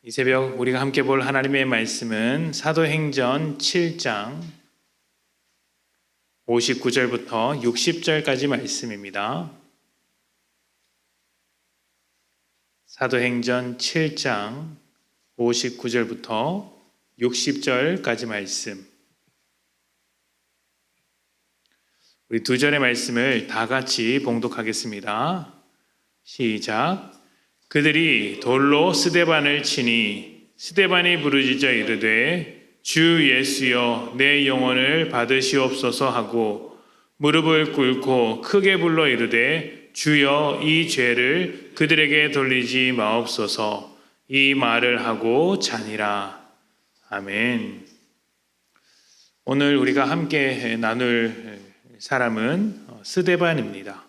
이 새벽 우리가 함께 볼 하나님의 말씀은 사도행전 7장 59절부터 60절까지 말씀입니다. 사도행전 7장 59절부터 60절까지 말씀. 우리 두 절의 말씀을 다 같이 봉독하겠습니다. 시작. 그들이 돌로 스데반을 치니 스데반이 부르짖어 이르되 주 예수여 내 영혼을 받으시옵소서 하고 무릎을 꿇고 크게 불러 이르되 주여 이 죄를 그들에게 돌리지 마옵소서. 이 말을 하고 자니라. 아멘. 오늘 우리가 함께 나눌 사람은 스데반입니다.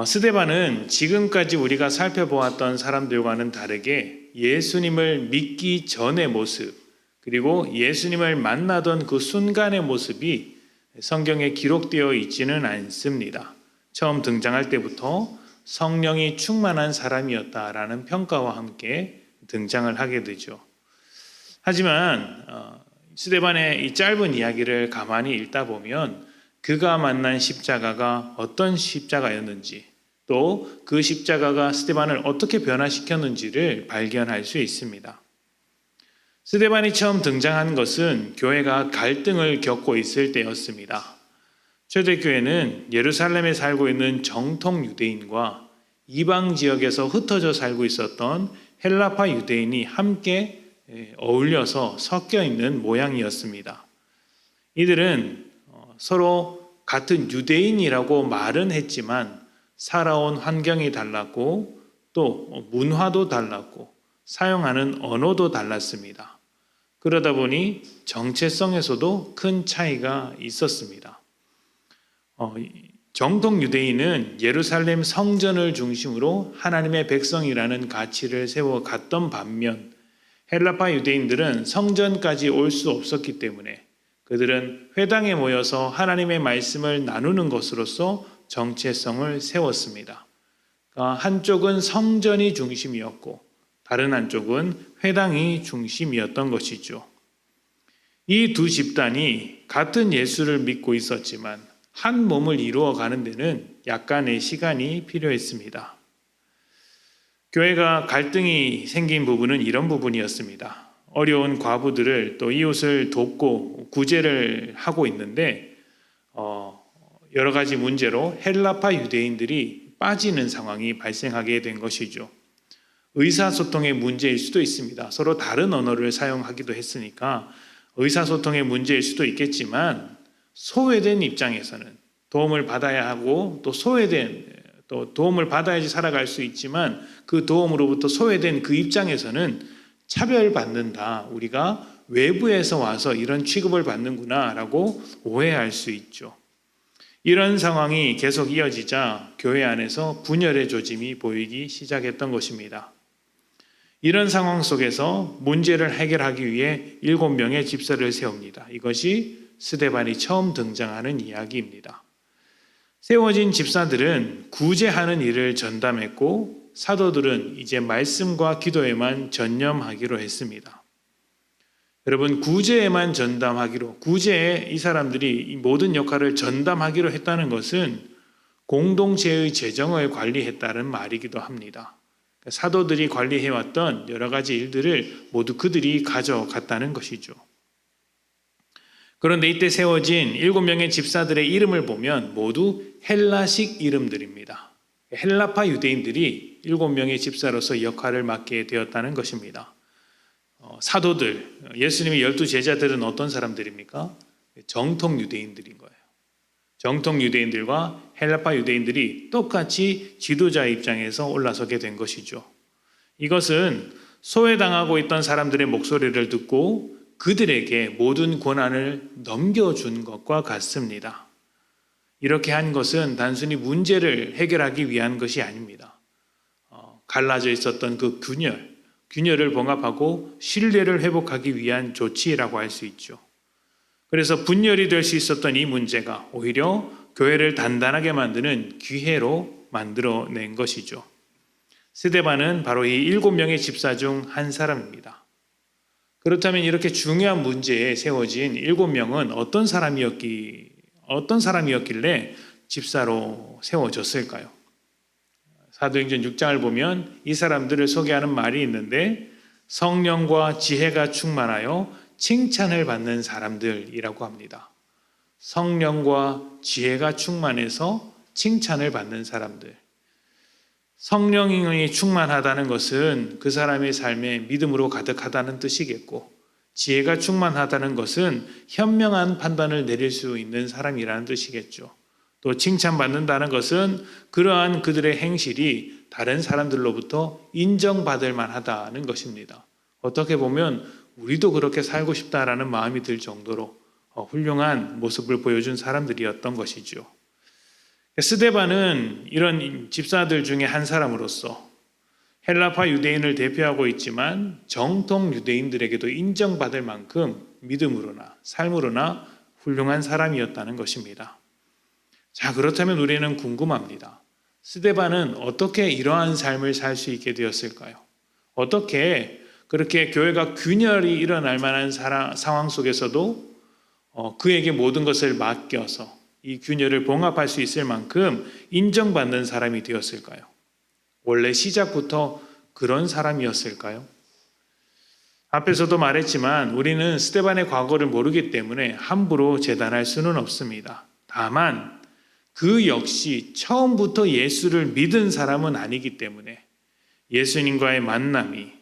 스데반은 지금까지 우리가 살펴보았던 사람들과는 다르게 예수님을 믿기 전의 모습, 그리고 예수님을 만나던 그 순간의 모습이 성경에 기록되어 있지는 않습니다. 처음 등장할 때부터 성령이 충만한 사람이었다라는 평가와 함께 등장을 하게 되죠. 하지만 스데반의 이 짧은 이야기를 가만히 읽다 보면 그가 만난 십자가가 어떤 십자가였는지, 또 그 십자가가 스데반을 어떻게 변화시켰는지를 발견할 수 있습니다. 스데반이 처음 등장한 것은 교회가 갈등을 겪고 있을 때였습니다. 초대교회는 예루살렘에 살고 있는 정통 유대인과 이방 지역에서 흩어져 살고 있었던 헬라파 유대인이 함께 어울려서 섞여 있는 모양이었습니다. 이들은 서로 같은 유대인이라고 말은 했지만 살아온 환경이 달랐고 또 문화도 달랐고 사용하는 언어도 달랐습니다. 그러다 보니 정체성에서도 큰 차이가 있었습니다. 정통 유대인은 예루살렘 성전을 중심으로 하나님의 백성이라는 가치를 세워갔던 반면 헬라파 유대인들은 성전까지 올 수 없었기 때문에 그들은 회당에 모여서 하나님의 말씀을 나누는 것으로서 정체성을 세웠습니다. 한쪽은 성전이 중심이었고 다른 한쪽은 회당이 중심이었던 것이죠. 이 두 집단이 같은 예수를 믿고 있었지만 한 몸을 이루어 가는 데는 약간의 시간이 필요했습니다. 교회가 갈등이 생긴 부분은 이런 부분이었습니다. 어려운 과부들을 또 이웃을 돕고 구제를 하고 있는데 여러 가지 문제로 헬라파 유대인들이 빠지는 상황이 발생하게 된 것이죠. 의사소통의 문제일 수도 있습니다. 서로 다른 언어를 사용하기도 했으니까 의사소통의 문제일 수도 있겠지만 소외된 입장에서는 도움을 받아야 하고 또 또 도움을 받아야지 살아갈 수 있지만 그 도움으로부터 소외된 그 입장에서는 차별받는다. 우리가 외부에서 와서 이런 취급을 받는구나 라고 오해할 수 있죠. 이런 상황이 계속 이어지자 교회 안에서 분열의 조짐이 보이기 시작했던 것입니다. 이런 상황 속에서 문제를 해결하기 위해 7명의 집사를 세웁니다. 이것이 스데반이 처음 등장하는 이야기입니다. 세워진 집사들은 구제하는 일을 전담했고 사도들은 이제 말씀과 기도에만 전념하기로 했습니다. 여러분, 구제에만 전담하기로, 구제에 이 사람들이 이 모든 역할을 전담하기로 했다는 것은 공동체의 재정을 관리했다는 말이기도 합니다. 사도들이 관리해왔던 여러 가지 일들을 모두 그들이 가져갔다는 것이죠. 그런데 이때 세워진 7명의 집사들의 이름을 보면 모두 헬라식 이름들입니다. 헬라파 유대인들이 7명의 집사로서 역할을 맡게 되었다는 것입니다. 사도들, 예수님의 12제자들은 어떤 사람들입니까? 정통 유대인들인 거예요. 정통 유대인들과 헬라파 유대인들이 똑같이 지도자 입장에서 올라서게 된 것이죠. 이것은 소외당하고 있던 사람들의 목소리를 듣고 그들에게 모든 권한을 넘겨준 것과 같습니다. 이렇게 한 것은 단순히 문제를 해결하기 위한 것이 아닙니다. 갈라져 있었던 그 균열을 봉합하고 신뢰를 회복하기 위한 조치라고 할 수 있죠. 그래서 분열이 될 수 있었던 이 문제가 오히려 교회를 단단하게 만드는 기회로 만들어낸 것이죠. 스데반은 바로 이 7명의 집사 중 한 사람입니다. 그렇다면 이렇게 중요한 문제에 세워진 7명은 어떤 사람이었길래 집사로 세워졌을까요? 사도행전 6장을 보면 이 사람들을 소개하는 말이 있는데 성령과 지혜가 충만하여 칭찬을 받는 사람들이라고 합니다. 성령과 지혜가 충만해서 칭찬을 받는 사람들. 성령이 충만하다는 것은 그 사람의 삶에 믿음으로 가득하다는 뜻이겠고, 지혜가 충만하다는 것은 현명한 판단을 내릴 수 있는 사람이라는 뜻이겠죠. 또 칭찬받는다는 것은 그러한 그들의 행실이 다른 사람들로부터 인정받을 만하다는 것입니다. 어떻게 보면 우리도 그렇게 살고 싶다라는 마음이 들 정도로 훌륭한 모습을 보여준 사람들이었던 것이죠. 스데반은 이런 집사들 중에 한 사람으로서 헬라파 유대인을 대표하고 있지만 정통 유대인들에게도 인정받을 만큼 믿음으로나 삶으로나 훌륭한 사람이었다는 것입니다. 자, 그렇다면 우리는 궁금합니다. 스데반은 어떻게 이러한 삶을 살 수 있게 되었을까요? 어떻게 그렇게 교회가 균열이 일어날 만한 상황 속에서도 그에게 모든 것을 맡겨서 이 균열을 봉합할 수 있을 만큼 인정받는 사람이 되었을까요? 원래 시작부터 그런 사람이었을까요? 앞에서도 말했지만 우리는 스데반의 과거를 모르기 때문에 함부로 재단할 수는 없습니다. 다만 그 역시 처음부터 예수를 믿은 사람은 아니기 때문에 예수님과의 만남이,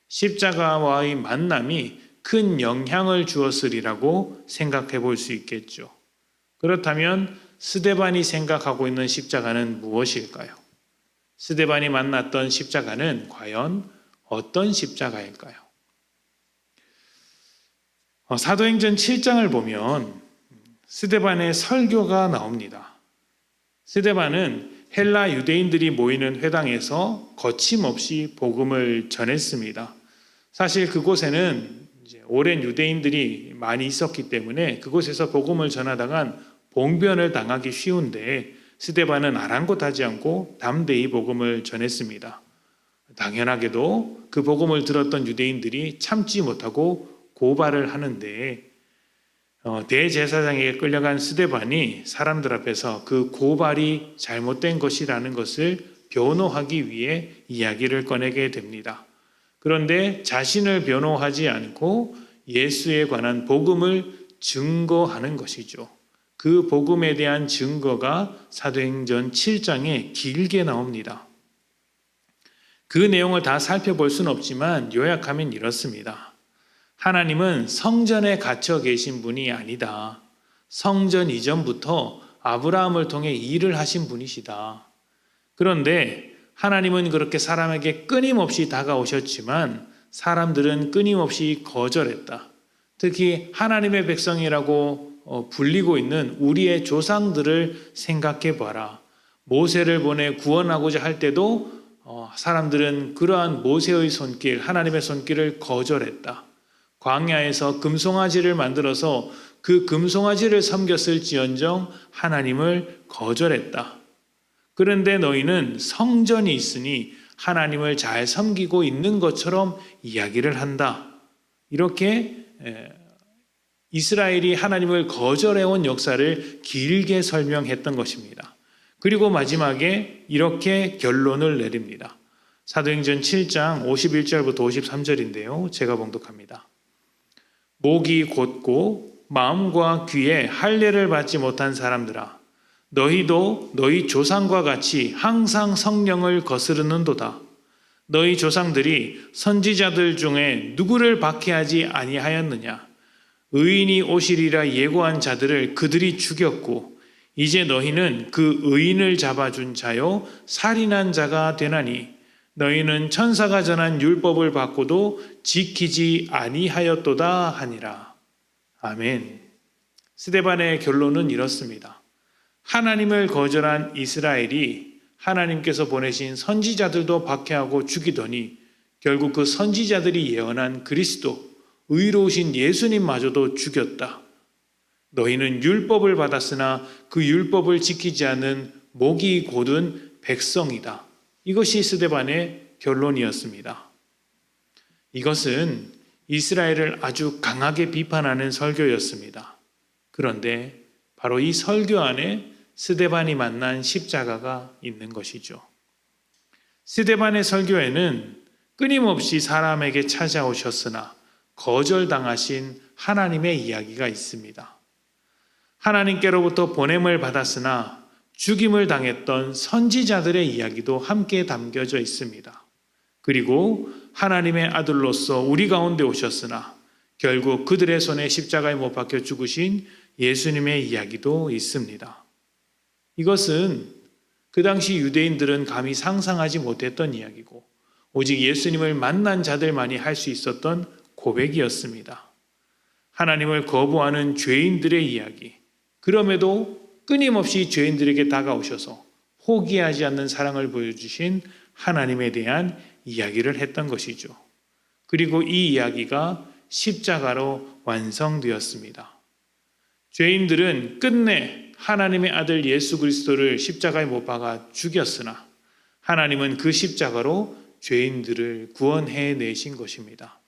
십자가와의 만남이 큰 영향을 주었으리라고 생각해 볼 수 있겠죠. 그렇다면 스데반이 생각하고 있는 십자가는 무엇일까요? 스데반이 만났던 십자가는 과연 어떤 십자가일까요? 사도행전 7장을 보면 스데반의 설교가 나옵니다. 스데반은 헬라 유대인들이 모이는 회당에서 거침없이 복음을 전했습니다. 사실 그곳에는 오랜 유대인들이 많이 있었기 때문에 그곳에서 복음을 전하다간 봉변을 당하기 쉬운데 스데반은 아랑곳하지 않고 담대히 복음을 전했습니다. 당연하게도 그 복음을 들었던 유대인들이 참지 못하고 고발을 하는데 대제사장에게 끌려간 스데반이 사람들 앞에서 그 고발이 잘못된 것이라는 것을 변호하기 위해 이야기를 꺼내게 됩니다. 그런데 자신을 변호하지 않고 예수에 관한 복음을 증거하는 것이죠. 그 복음에 대한 증거가 사도행전 7장에 길게 나옵니다. 그 내용을 다 살펴볼 수는 없지만 요약하면 이렇습니다. 하나님은 성전에 갇혀 계신 분이 아니다. 성전 이전부터 아브라함을 통해 일을 하신 분이시다. 그런데 하나님은 그렇게 사람에게 끊임없이 다가오셨지만 사람들은 끊임없이 거절했다. 특히 하나님의 백성이라고 불리고 있는 우리의 조상들을 생각해 봐라. 모세를 보내 구원하고자 할 때도 사람들은 그러한 모세의 손길, 하나님의 손길을 거절했다. 광야에서 금송아지를 만들어서 그 금송아지를 섬겼을지언정 하나님을 거절했다. 그런데 너희는 성전이 있으니 하나님을 잘 섬기고 있는 것처럼 이야기를 한다. 이렇게 이스라엘이 하나님을 거절해온 역사를 길게 설명했던 것입니다. 그리고 마지막에 이렇게 결론을 내립니다. 사도행전 7장 51절부터 53절인데요. 제가 봉독합니다. 목이 곧고 마음과 귀에 할례를 받지 못한 사람들아, 너희도 너희 조상과 같이 항상 성령을 거스르는도다. 너희 조상들이 선지자들 중에 누구를 박해하지 아니하였느냐? 의인이 오시리라 예고한 자들을 그들이 죽였고 이제 너희는 그 의인을 잡아준 자요 살인한 자가 되나니 너희는 천사가 전한 율법을 받고도 지키지 아니하였도다 하니라. 아멘. 스데반의 결론은 이렇습니다. 하나님을 거절한 이스라엘이 하나님께서 보내신 선지자들도 박해하고 죽이더니 결국 그 선지자들이 예언한 그리스도, 의로우신 예수님마저도 죽였다. 너희는 율법을 받았으나 그 율법을 지키지 않는 목이 곧은 백성이다. 이것이 스데반의 결론이었습니다. 이것은 이스라엘을 아주 강하게 비판하는 설교였습니다. 그런데 바로 이 설교 안에 스데반이 만난 십자가가 있는 것이죠. 스데반의 설교에는 끊임없이 사람에게 찾아오셨으나 거절당하신 하나님의 이야기가 있습니다. 하나님께로부터 보냄을 받았으나 죽임을 당했던 선지자들의 이야기도 함께 담겨져 있습니다. 그리고 하나님의 아들로서 우리 가운데 오셨으나 결국 그들의 손에 십자가에 못 박혀 죽으신 예수님의 이야기도 있습니다. 이것은 그 당시 유대인들은 감히 상상하지 못했던 이야기고 오직 예수님을 만난 자들만이 할 수 있었던 고백이었습니다. 하나님을 거부하는 죄인들의 이야기, 그럼에도 끊임없이 죄인들에게 다가오셔서 포기하지 않는 사랑을 보여주신 하나님에 대한 이야기를 했던 것이죠. 그리고 이 이야기가 십자가로 완성되었습니다. 죄인들은 끝내 하나님의 아들 예수 그리스도를 십자가에 못 박아 죽였으나 하나님은 그 십자가로 죄인들을 구원해내신 것입니다.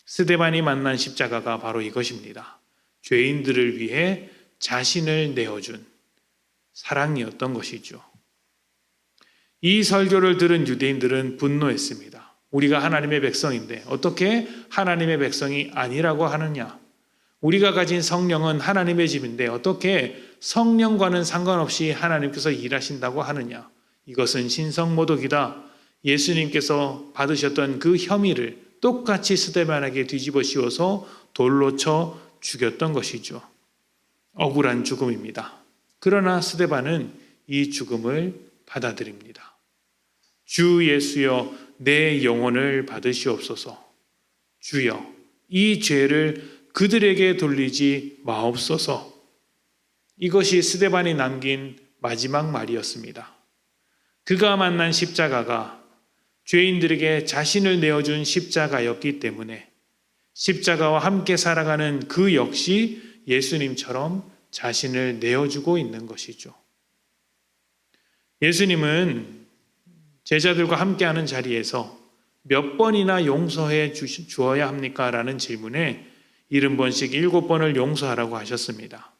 스데반이 만난 십자가가 바로 이것입니다. 죄인들을 위해 자신을 내어준 사랑이었던 것이죠. 이 설교를 들은 유대인들은 분노했습니다. 우리가 하나님의 백성인데 어떻게 하나님의 백성이 아니라고 하느냐? 우리가 가진 성령은 하나님의 집인데 어떻게 성령과는 상관없이 하나님께서 일하신다고 하느냐? 이것은 신성모독이다. 예수님께서 받으셨던 그 혐의를 똑같이 스데반에게 뒤집어 씌워서 돌로 쳐 죽였던 것이죠. 억울한 죽음입니다. 그러나 스데반은 이 죽음을 받아들입니다. 주 예수여 내 영혼을 받으시옵소서. 주여 이 죄를 그들에게 돌리지 마옵소서. 이것이 스데반이 남긴 마지막 말이었습니다. 그가 만난 십자가가 죄인들에게 자신을 내어준 십자가였기 때문에 십자가와 함께 살아가는 그 역시 예수님처럼 자신을 내어주고 있는 것이죠. 예수님은 제자들과 함께하는 자리에서 몇 번이나 용서해 주어야 합니까? 라는 질문에 70번씩 7번을 용서하라고 하셨습니다.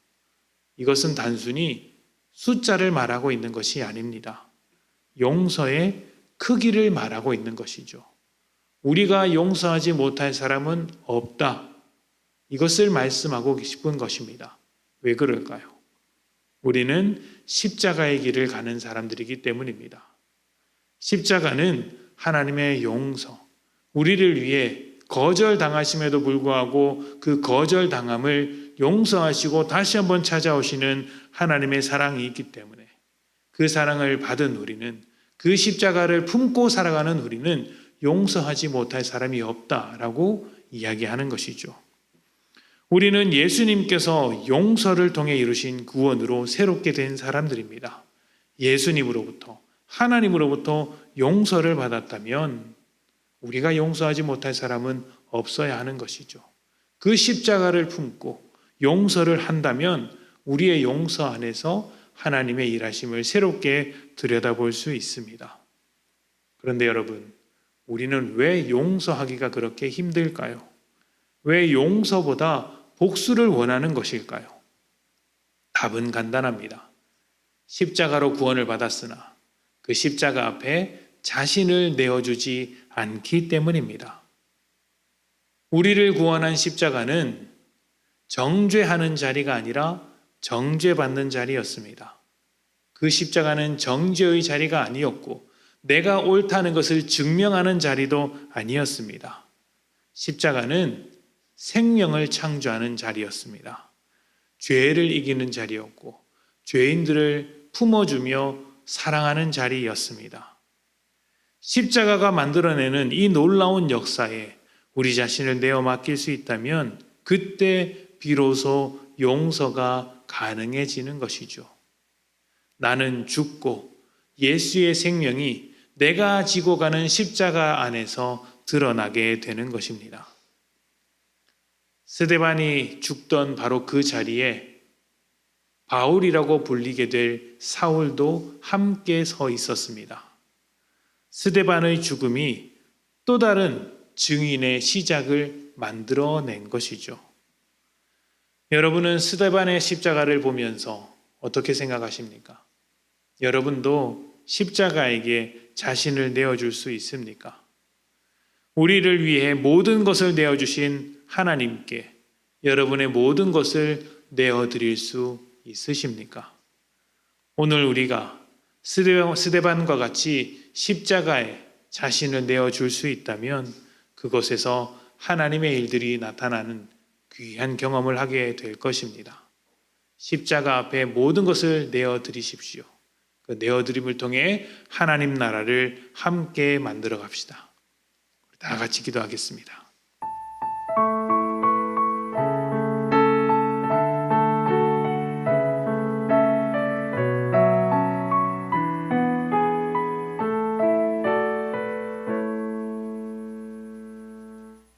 이것은 단순히 숫자를 말하고 있는 것이 아닙니다. 용서의 크기를 말하고 있는 것이죠. 우리가 용서하지 못할 사람은 없다. 이것을 말씀하고 싶은 것입니다. 왜 그럴까요? 우리는 십자가의 길을 가는 사람들이기 때문입니다. 십자가는 하나님의 용서, 우리를 위해 거절당하심에도 불구하고 그 거절당함을 용서하시고 다시 한번 찾아오시는 하나님의 사랑이 있기 때문에 그 사랑을 받은 우리는, 그 십자가를 품고 살아가는 우리는 용서하지 못할 사람이 없다라고 이야기하는 것이죠. 우리는 예수님께서 용서를 통해 이루신 구원으로 새롭게 된 사람들입니다. 예수님으로부터, 하나님으로부터 용서를 받았다면 우리가 용서하지 못할 사람은 없어야 하는 것이죠. 그 십자가를 품고 용서를 한다면 우리의 용서 안에서 하나님의 일하심을 새롭게 들여다볼 수 있습니다. 그런데 여러분, 우리는 왜 용서하기가 그렇게 힘들까요? 왜 용서보다 복수를 원하는 것일까요? 답은 간단합니다. 십자가로 구원을 받았으나 그 십자가 앞에 자신을 내어주지 않기 때문입니다. 우리를 구원한 십자가는 정죄하는 자리가 아니라 정죄받는 자리였습니다. 그 십자가는 정죄의 자리가 아니었고 내가 옳다는 것을 증명하는 자리도 아니었습니다. 십자가는 생명을 창조하는 자리였습니다. 죄를 이기는 자리였고 죄인들을 품어주며 사랑하는 자리였습니다. 십자가가 만들어내는 이 놀라운 역사에 우리 자신을 내어 맡길 수 있다면 그때 비로소 용서가 가능해지는 것이죠. 나는 죽고 예수의 생명이 내가 지고 가는 십자가 안에서 드러나게 되는 것입니다. 스데반이 죽던 바로 그 자리에 바울이라고 불리게 될 사울도 함께 서 있었습니다. 스데반의 죽음이 또 다른 증인의 시작을 만들어낸 것이죠. 여러분은 스데반의 십자가를 보면서 어떻게 생각하십니까? 여러분도 십자가에게 자신을 내어줄 수 있습니까? 우리를 위해 모든 것을 내어주신 하나님께 여러분의 모든 것을 내어드릴 수 있으십니까? 오늘 우리가 스데반과 같이 십자가에 자신을 내어줄 수 있다면 그것에서 하나님의 일들이 나타나는 귀한 경험을 하게 될 것입니다. 십자가 앞에 모든 것을 내어드리십시오. 그 내어드림을 통해 하나님 나라를 함께 만들어 갑시다. 다 같이 기도하겠습니다.